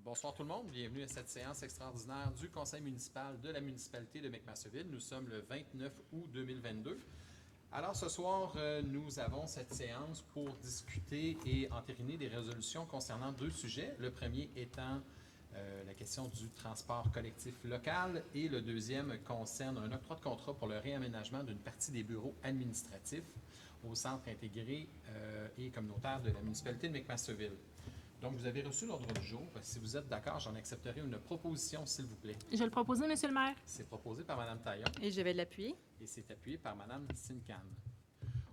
Bonsoir tout le monde, bienvenue à cette séance extraordinaire du Conseil municipal de la municipalité de McMasterville. Nous sommes le 29 août 2022. Alors ce soir, nous avons cette séance pour discuter et entériner des résolutions concernant deux sujets. Le premier étant la question du transport collectif local et le deuxième concerne un octroi de contrat pour le réaménagement d'une partie des bureaux administratifs au centre intégré et communautaire de la municipalité de McMasterville. Donc, vous avez reçu l'ordre du jour. Si vous êtes d'accord, j'en accepterai une proposition, s'il vous plaît. Je le propose, Monsieur le maire. C'est proposé par Mme Taillon. Et je vais l'appuyer. Et c'est appuyé par Mme Sincan.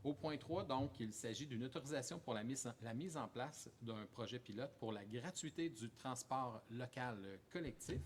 Au point 3, donc, il s'agit d'une autorisation pour la mise en place d'un projet pilote pour la gratuité du transport local collectif.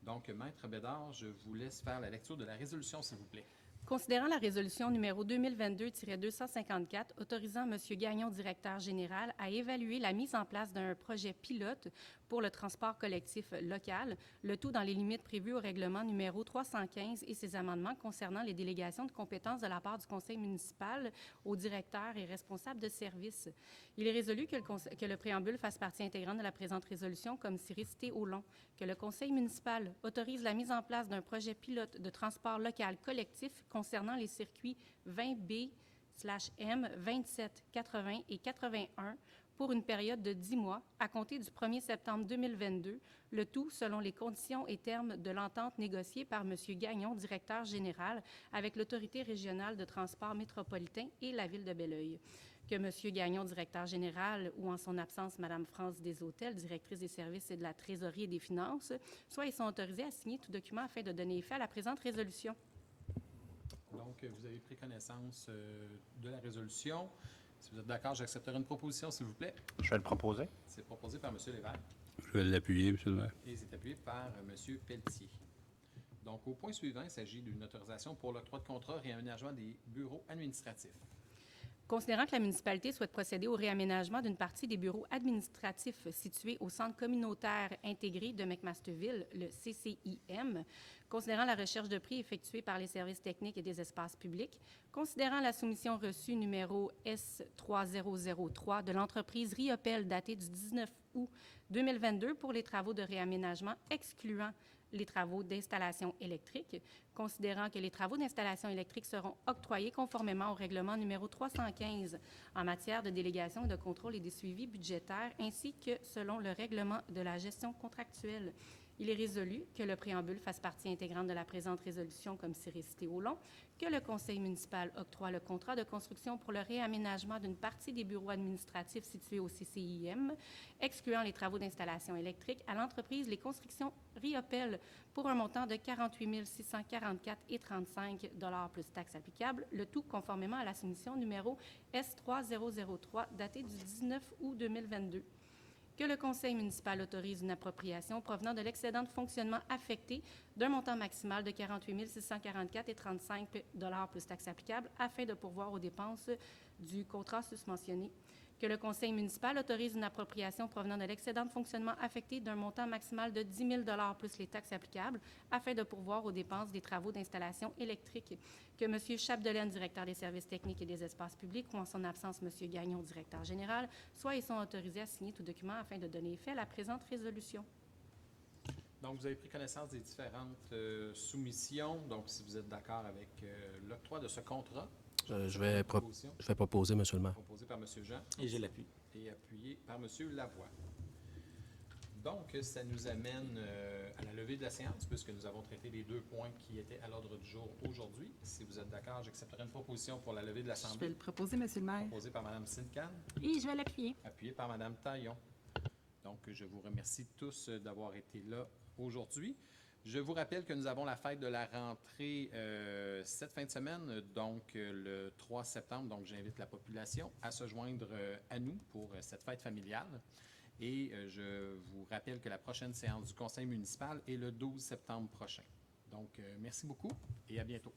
Donc, Maître Bédard, je vous laisse faire la lecture de la résolution, s'il vous plaît. Considérant la résolution numéro 2022-254 autorisant M. Gagnon, directeur général, à évaluer la mise en place d'un projet pilote pour le transport collectif local, le tout dans les limites prévues au règlement numéro 315 et ses amendements concernant les délégations de compétences de la part du conseil municipal aux directeurs et responsables de services. Il est résolu que le préambule fasse partie intégrante de la présente résolution comme si récité au long, que le conseil municipal autorise la mise en place d'un projet pilote de transport local collectif concernant les circuits 20B/M, 27, 80 et 81 pour une période de 10 mois à compter du 1er septembre 2022, le tout selon les conditions et termes de l'entente négociée par M. Gagnon, directeur général, avec l'Autorité régionale de transport métropolitain et la Ville de Belleuil. Que M. Gagnon, directeur général, ou en son absence, Mme France Deshôtels, directrice des services et de la trésorerie et des finances, soient et sont autorisés à signer tout document afin de donner effet à la présente résolution. Donc, vous avez pris connaissance de la résolution. Si vous êtes d'accord, j'accepterai une proposition, s'il vous plaît. Je vais le proposer. C'est proposé par M. Lévesque. Je vais l'appuyer, M. le maire. Et c'est appuyé par M. Pelletier. Donc, au point suivant, il s'agit d'une autorisation pour l'octroi de contrat réaménagement des bureaux administratifs. Considérant que la municipalité souhaite procéder au réaménagement d'une partie des bureaux administratifs situés au centre communautaire intégré de McMasterville, le CCIM, considérant la recherche de prix effectuée par les services techniques et des espaces publics, considérant la soumission reçue numéro S3003 de l'entreprise Riopel datée du 19 août 2022 pour les travaux de réaménagement excluant les travaux d'installation électrique, considérant que les travaux d'installation électrique seront octroyés conformément au règlement numéro 315 en matière de délégation et de contrôle et des suivis budgétaires, ainsi que selon le règlement de la gestion contractuelle. Il est résolu que le préambule fasse partie intégrante de la présente résolution comme si récité au long, que le conseil municipal octroie le contrat de construction pour le réaménagement d'une partie des bureaux administratifs situés au CCIM, excluant les travaux d'installation électrique à l'entreprise Les Constructions Riopel pour un montant de 48 644,35 $ plus taxes applicables, le tout conformément à la soumission numéro S3003 datée du 19 août 2022. Que le conseil municipal autorise une appropriation provenant de l'excédent de fonctionnement affecté d'un montant maximal de 48 644,35 $ plus taxes applicables afin de pourvoir aux dépenses du contrat susmentionné. Que le conseil municipal autorise une appropriation provenant de l'excédent de fonctionnement affecté d'un montant maximal de 10 000 $ plus les taxes applicables afin de pourvoir aux dépenses des travaux d'installation électrique. Que M. Chapdelaine, directeur des services techniques et des espaces publics, ou en son absence, M. Gagnon, directeur général, soient et sont autorisés à signer tout document afin de donner effet à la présente résolution. Donc, vous avez pris connaissance des différentes soumissions. Donc, si vous êtes d'accord avec l'octroi de ce contrat, Je vais proposer, M. le maire. proposé par M. Jean. Et je l'appuie. Et appuyé par M. Lavoie. Donc, ça nous amène à la levée de la séance, puisque nous avons traité les deux points qui étaient à l'ordre du jour aujourd'hui. Si vous êtes d'accord, j'accepterai une proposition pour la levée de Je l'Assemblée. vais le proposer, Monsieur le maire. Proposée par Mme Sincan, Et je vais l'appuyer. appuyée par Mme Taillon. Donc, je vous remercie tous d'avoir été là aujourd'hui. Je vous rappelle que nous avons la fête de la rentrée cette fin de semaine, donc le 3 septembre. Donc, j'invite la population à se joindre à nous pour cette fête familiale. Et je vous rappelle que la prochaine séance du conseil municipal est le 12 septembre prochain. Donc, merci beaucoup et à bientôt.